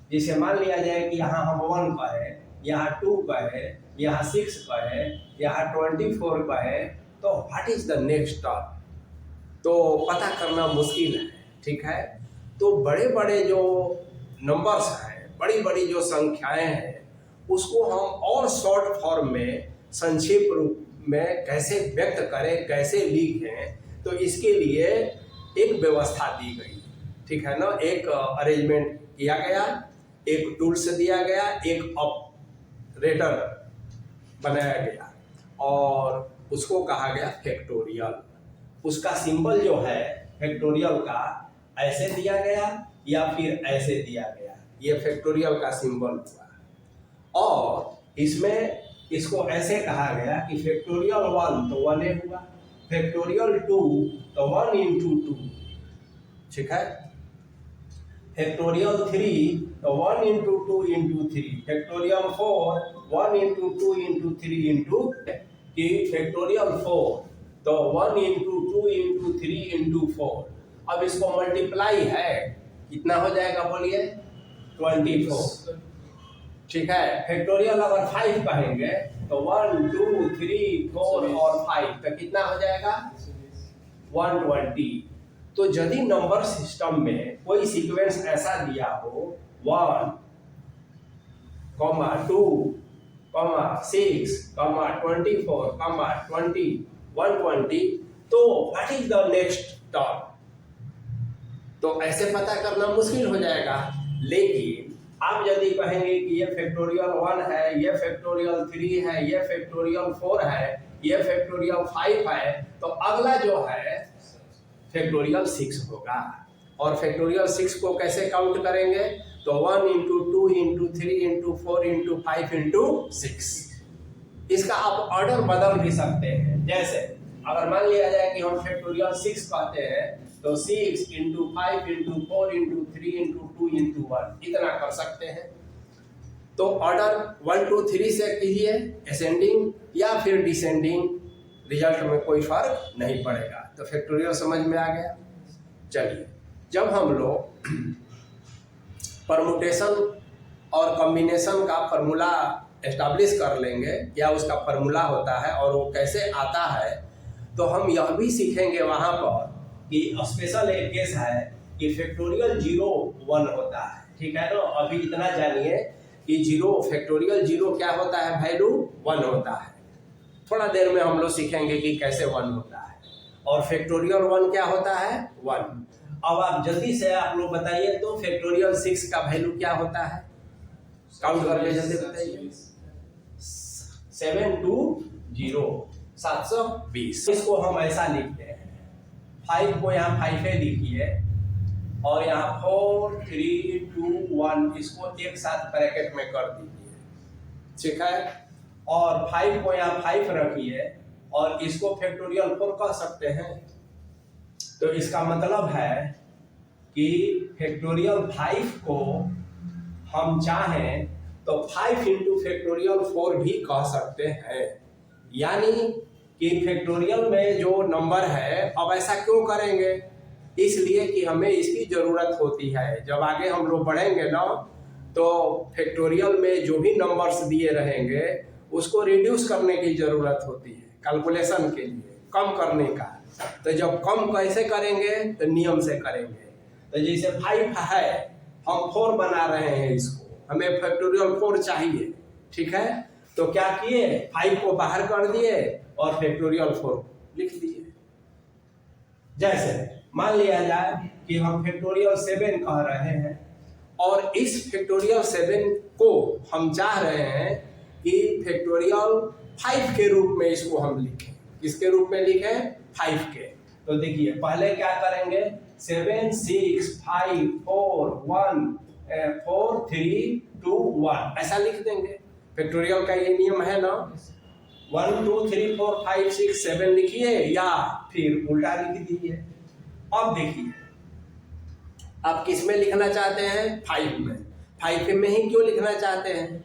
जैसे मान लिया जाए कि यहाँ हम 1 का है, यहाँ 2 का है, यहाँ 6 का है, यहाँ 24 का है, तो what is the next term, तो पता करना मुश्किल है। ठीक है, तो बड़े बड़े जो नंबर्स हैं, बड़ी बड़ी जो संख्याएं हैं, उसको हम और शॉर्ट फॉर्म में, संक्षिप्त रूप में कैसे व्यक्त करें, कैसे लिखें, तो इसके लिए एक व्यवस्था दी गई। ठीक है ना, एक अरेंजमेंट किया गया, एक टूल्स दिया गया, एक ऑपरेटर बनाया गया और उसको कहा गया फैक्टोरियल। उसका सिंबल जो है फैक्टोरियल का ऐसे दिया गया या फिर ऐसे दिया गया, ये फैक्टोरियल का सिंबल हुआ। और इसमें इसको ऐसे कहा गया कि फैक्टोरियल 1 तो 1 हुआ, फैक्टोरियल 2 तो 1 into 2, ठीक है, फैक्टोरियल 3 तो 1 into 2 into 3, factorial 4 1 into 2 into 3 into, कि फैक्टोरियल 4 तो 1 into 2 into 3 into 4। अब इसको मल्टीप्लाई है, कितना हो जाएगा बोलिए, 24। ठीक है, फैक्टोरियल अगर 5 कहेंगे तो 1 2 3 4 और 5 तो कितना हो जाएगा, 120। तो यदि नंबर सिस्टम में कोई सीक्वेंस ऐसा दिया हो 1, 2, 6, 24, 20, 120, तो what is the next term, तो ऐसे पता करना मुश्किल हो जाएगा। लेकिन आप यदि कहेंगे कि ये फैक्टोरियल 1 है, ये फैक्टोरियल 3 है, ये फैक्टोरियल 4 है, ये फैक्टोरियल 5 है, तो अगला जो है फैक्टोरियल 6 होगा। और फैक्टोरियल 6 को कैसे काउंट करेंगे, तो 1 into 2 into 3 into 4 into 5 into 6। इसका आप ऑर्डर बदल भी सकते हैं। जैसे अगर मान लिया जाए कि हम फैक्टोरियल 6 कहते हैं तो 6 into 5 into 4 into 3 into 2 into 1 इतना कर सकते हैं। तो ऑर्डर 1 2 3 से कीजिए असेंडिंग या फिर डिसेंडिंग, रिजल्ट में कोई फर्क नहीं पड़ेगा। तो फैक्टोरियल समझ में आ गया। चलिए, जब हम लोग परमुटेशन और कॉम्बिनेशन का फॉर्मूला एस्टैब्लिश कर लेंगे, क्या उसका फॉर्मूला होता है और वो कैसे आता है, तो हम यह भी सीखेंगे वहाँ पर कि स्पेशल एक केस है कि फैक्टोरियल 0 1 होता है। ठीक है, तो अभी इतना जानिए कि 0 फैक्टोरियल 0 क्या होता है, वैल्यू 1 होता है। थोड़ा देर में हम लोग सीखेंगे कि कैसे 1 होता है, और फैक्टोरियल 1 क्या होता है, 1। अब आप जल्दी से आप लोग बताइए तो फैक्टोरियल 6 का वैल्यू क्या होता है, काउंट करके जल्दी बताइए। 720 720। इसको हम ऐसा लिखते हैं, 5 को यहाँ 5 लिखिए और यहाँ 4 3 2 1 इसको एक साथ ब्रैकेट में कर दीजिए। ठीक है, और 5 को यहाँ 5 रखिए और इसको फैक्टोरियल 4 कह सकते हैं। तो इसका मतलब है कि फैक्टोरियल 5 को हम चाहें तो 5 into फैक्टोरियल 4 भी कह सकते हैं। यानी कि फैक्टोरियल में जो नंबर है, अब ऐसा क्यों करेंगे, इसलिए कि हमें इसकी ज़रूरत होती है। जब आगे हम लोग बढ़ेंगे ना, तो फैक्टोरियल में जो भी नंबर्स दिए रहेंगे उसको रिड्यूस करने की ज़रूरत होती है, कैलकुलेशन के लिए कम करने का। तो जब कम कैसे करेंगे, तो नियम से करेंगे। तो जैसे 5 है, हम 4 बना रहे हैं, इसको हमें फैक्टोरियल 4 चाहिए। ठीक है, तो क्या किए, 5 को बाहर कर दिए और फैक्टोरियल 4 लिख दिए। जैसे मान लिया जाए कि हम फैक्टोरियल 7 कह रहे हैं और इस फैक्टोरियल 7 को हम चाह रहे हैं कि फैक्टोरियल 5 के रूप में इसको हम लिखें। किसके रूप में लिखें, 5 के। तो देखिए पहले क्या करेंगे, 7 6 5 4 1 4 3 2 1 ऐसा लिख देंगे। फैक्टोरियल का ये नियम है ना, 1 2 3 4 5 6 7 लिखिए या फिर उल्टा लिख दीजिए। अब देखिए आप किस में लिखना चाहते हैं, 5 में। 5 में ही क्यों लिखना चाहते हैं,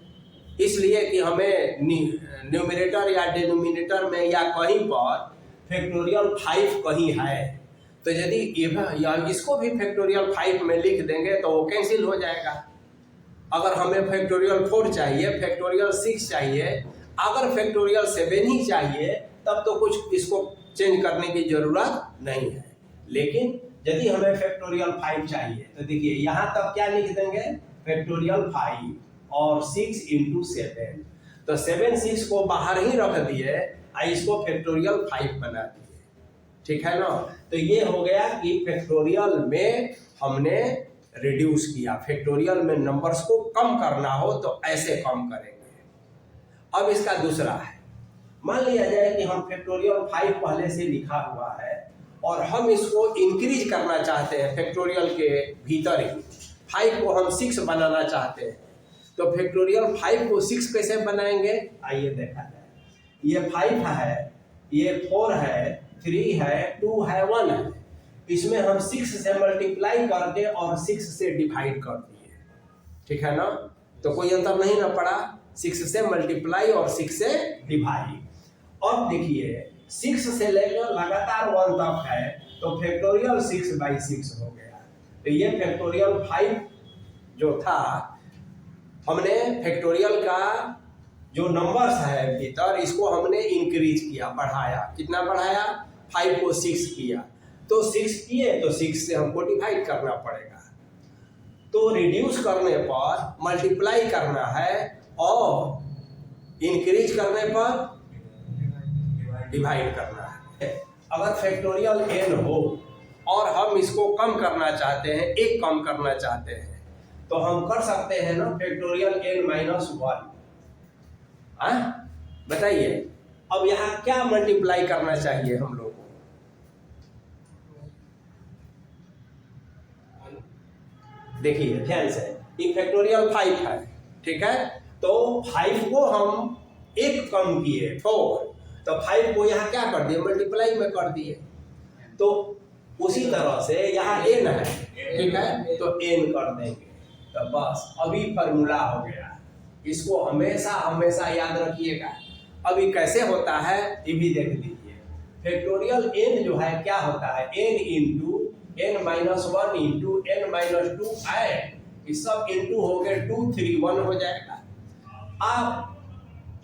इसलिए कि हमें न्यूमरेटर या डिनोमिनेटर में या कहीं पर फैक्टोरियल 5 कहीं है। तो यदि इसको भी फैक्टोरियल 5 में लिख देंगे तो वो कैंसिल हो जाएगा। अगर हमें फैक्टोरियल 4 चाहिए, फैक्टोरियल 6 चाहिए, अगर फैक्टोरियल 7 ही चाहिए तब तो कुछ इसको चेंज करने की जरूरत नहीं है। लेकिन यदि हमें फैक्टोरियल 5 चाहिए तो देखिए यहाँ तक क्या लिख देंगे, फैक्टोरियल 5 और 6 इंटू 7, तो 7 6 को बाहर ही रख दिए और इसको फैक्टोरियल 5 बना दिए। ठीक है ना, तो ये हो गया कि फैक्टोरियल में हमने रिड्यूस किया। फैक्टोरियल में नंबर्स को कम करना हो तो ऐसे कम करेंगे। अब इसका दूसरा है, मान लिया जाए कि हम फैक्टोरियल 5 पहले से लिखा हुआ है और हम इसको इंक्रीज करना चाहते हैं फैक्टोरियल के भीतर ही, 5 को हम 6 बनाना चाहते हैं, तो फैक्टोरियल 5 को 6 कैसे बनाएंगे, आइए देखा जाए। ये 5 है, ये 4 है, 3 है, 2 है, 1 है, इसमें हम 6 से मल्टीप्लाई करके और 6 से डिवाइड कर दिए। ठीक है ना, तो कोई अंतर नहीं ना पड़ा, 6 से मल्टीप्लाई और 6 से डिवाइड। अब देखिए 6 से लेकर लगातार 1 तक है, तो फैक्टोरियल 6/6 हो गया। तो ये फैक्टोरियल 5 जो था, हमने फैक्टोरियल का जो नंबर्स है भीतर, इसको हमने इंक्रीज किया, बढ़ाया। कितना बढ़ाया, 5 को 6 किया, तो 6 किए तो 6 से हमको डिवाइड करना पड़ेगा। तो रिड्यूस करने पर मल्टीप्लाई करना है और इंक्रीज करने पर डिवाइड करना है। अगर फैक्टोरियल n हो और हम इसको कम करना चाहते हैं, एक कम करना चाहते हैं, तो हम कर सकते हैं ना, फैक्टोरियल n-1। बताइए अब यहाँ क्या मल्टीप्लाई करना चाहिए हम लोग को, देखिए ध्यान से, ये फैक्टोरियल 5 है, ठीक है, तो 5 को हम एक कम किए 4, तो 5 को यहाँ क्या कर दिए, मल्टीप्लाई में कर दिए। तो उसी तरह से यहाँ n है, ठीक है, तो n कर देंगे, तो बस अभी फॉर्मूला हो गया। इसको हमेशा हमेशा याद रखिएगा। अभी कैसे होता है ये भी देख लीजिए। फैक्टोरियल n जो है क्या होता है, n into n-1 into n-2 है, इस सब इंटू हो गए 2 3 1 हो जाएगा। आप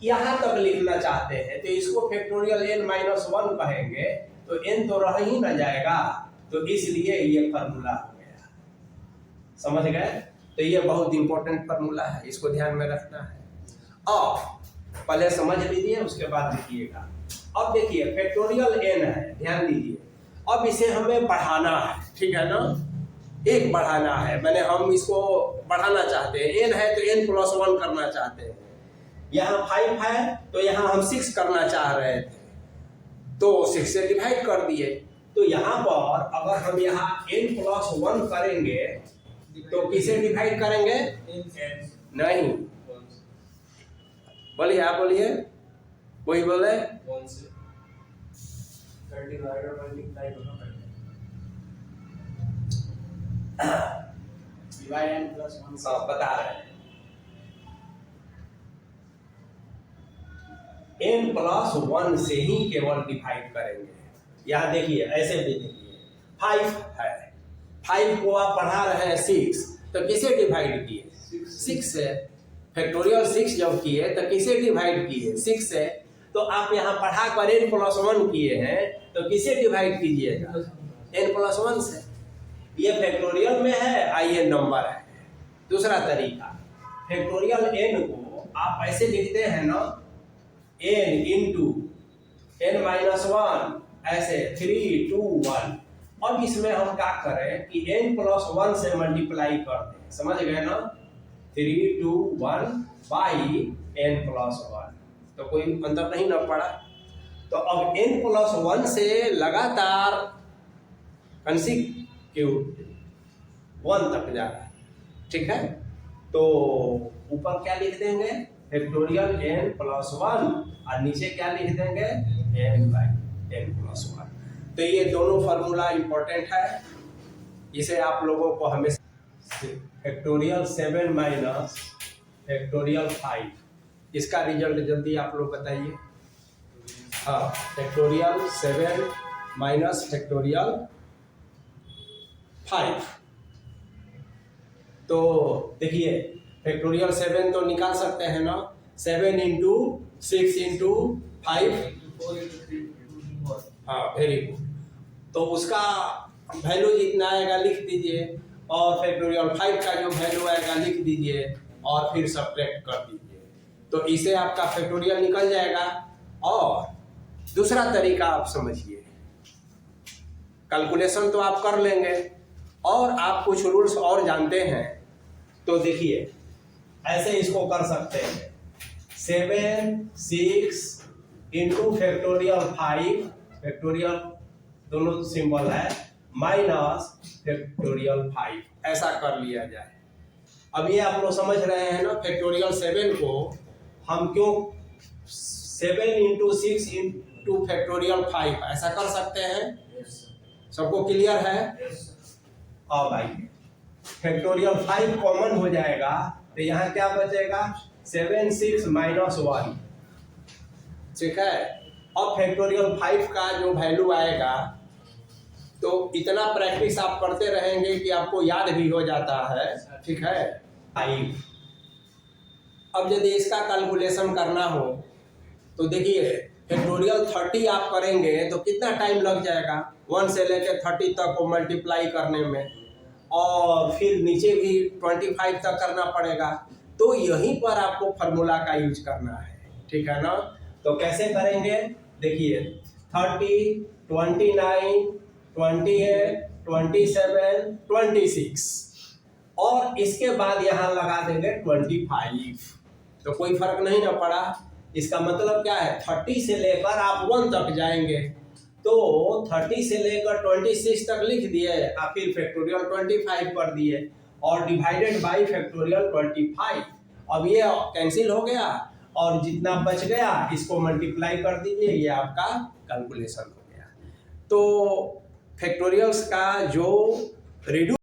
यहाँ तक लिखना चाहते हैं तो इसको फैक्टोरियल n-1 कहेंगे, तो n तो रह ही ना जाएगा, तो इसलिए ये फार्मूला हो गया। समझ गए, तो ये बहुत इंपॉर्टेंट फार्मूला है, इसको ध्यान में रखना है। अब पहले समझ लीजिए, उसके बाद लिखिएगा। अब देखिए फैक्टोरियल n है, ध्यान दीजिए, अब इसे हमें बढ़ाना है, ठीक है ना, एक बढ़ाना है, मैंने हम इसको बढ़ाना चाहते हैं, n है तो n+1 करना चाहते हैं। यहाँ 5 है तो यहाँ हम 6 करना चाह रहे थे, तो 6 से डिवाइड कर दिए। तो यहाँ पर अगर हम यहाँ n+1 करेंगे तो किसे डिवाइड करेंगे, नहीं, बोलिए, आप बोलिए, वही बोले, बता रहे हैं n+1 से ही केवल डिवाइड करेंगे। यहाँ देखिए ऐसे भी देखिए 5 है, 5 को आप पढ़ा रहे हैं 6, तो किसे डिवाइड किए, 6 से। फैक्टोरियल 6 जब किए तो किसे डिवाइड किए, 6 से। तो आप यहाँ पढ़ा कर n+1 किए हैं, तो किसे डिवाइड कीजिएगा, n+1 से। ये फैक्टोरियल में है, आइए नंबर है। दूसरा तरीका, फैक्टोरियल n को आप ऐसे लिखते हैं ना, n इंटू n-1, ऐसे 3 2 1। अब इसमें हम क्या करें कि n+1 से मल्टीप्लाई कर दें, समझ गए ना, 3 2 1 बाई n+1, तो कोई अंतर नहीं ना पड़ा। तो अब n+1 से लगातार कंसेक्यूटिव 1 तक जा रहा है, ठीक है, तो ऊपर क्या लिख देंगे, फैक्टोरियल n+1, और नीचे क्या लिख देंगे, n/n+1। तो ये दोनों फार्मूला इंपॉर्टेंट है, इसे आप लोगों को हमेशा। फैक्टोरियल 7 माइनस फैक्टोरियल 5, इसका रिजल्ट जल्दी आप लोग बताइए। हाँ, फैक्टोरियल 7 माइनस फैक्टोरियल 5, तो देखिए फैक्टोरियल 7 तो निकाल सकते हैं ना, 7 इंटू 6 इंटू 5, हाँ वेरी गुड। तो उसका वैल्यू जितना आएगा लिख दीजिए, और फैक्टोरियल 5 का जो वैल्यू आएगा लिख दीजिए, और फिर सब्ट्रैक्ट कर दीजिए। तो इसे आपका फैक्टोरियल निकल जाएगा। और दूसरा तरीका आप समझिए, कैलकुलेशन तो आप कर लेंगे और आप कुछ रूल्स और जानते हैं, तो देखिए ऐसे इसको कर सकते हैं, 7 6 इंटू फैक्टोरियल 5, फैक्टोरियल दोनों सिंबल है, माइनस फैक्टोरियल 5, ऐसा कर लिया जाए। अब ये आप लोग समझ रहे हैं ना, फैक्टोरियल 7 को हम क्यों 7 इंटू 6 इंटू फैक्टोरियल 5 ऐसा कर सकते हैं? सबको क्लियर है? अब आइए, फैक्टोरियल 5 कॉमन हो जाएगा, तो यहाँ क्या बचेगा, 7 6 माइनस 1, ठीक है। अब फैक्टोरियल 5 का जो वैल्यू आएगा, तो इतना प्रैक्टिस आप करते रहेंगे कि आपको याद भी हो जाता है, ठीक है। 5, अब यदि इसका कैलकुलेशन करना हो तो देखिए फैक्टोरियल 30 आप करेंगे तो कितना टाइम लग जाएगा, 1 से लेकर 30 तक को मल्टीप्लाई करने में, और फिर नीचे भी 25 तक करना पड़ेगा। तो यहीं पर आपको फार्मूला का यूज करना है, ठीक है ना। तो कैसे करेंगे, देखिए 30 29 28 27 26, और इसके बाद यहाँ लगा देंगे 25, तो कोई फर्क नहीं ना पड़ा। इसका मतलब क्या है, 30 से लेकर आप 1 तक जाएंगे, तो 30 से लेकर 26 तक लिख दिए, और फिर फैक्टोरियल 25 कर दिए, और डिवाइडेड बाय फैक्टोरियल 25। अब ये कैंसिल हो गया, और जितना बच गया इसको मल्टीप्लाई कर दीजिए, ये आपका कैलकुलेशन हो गया। तो फैक्टोरियल्स का जो रिड्यूस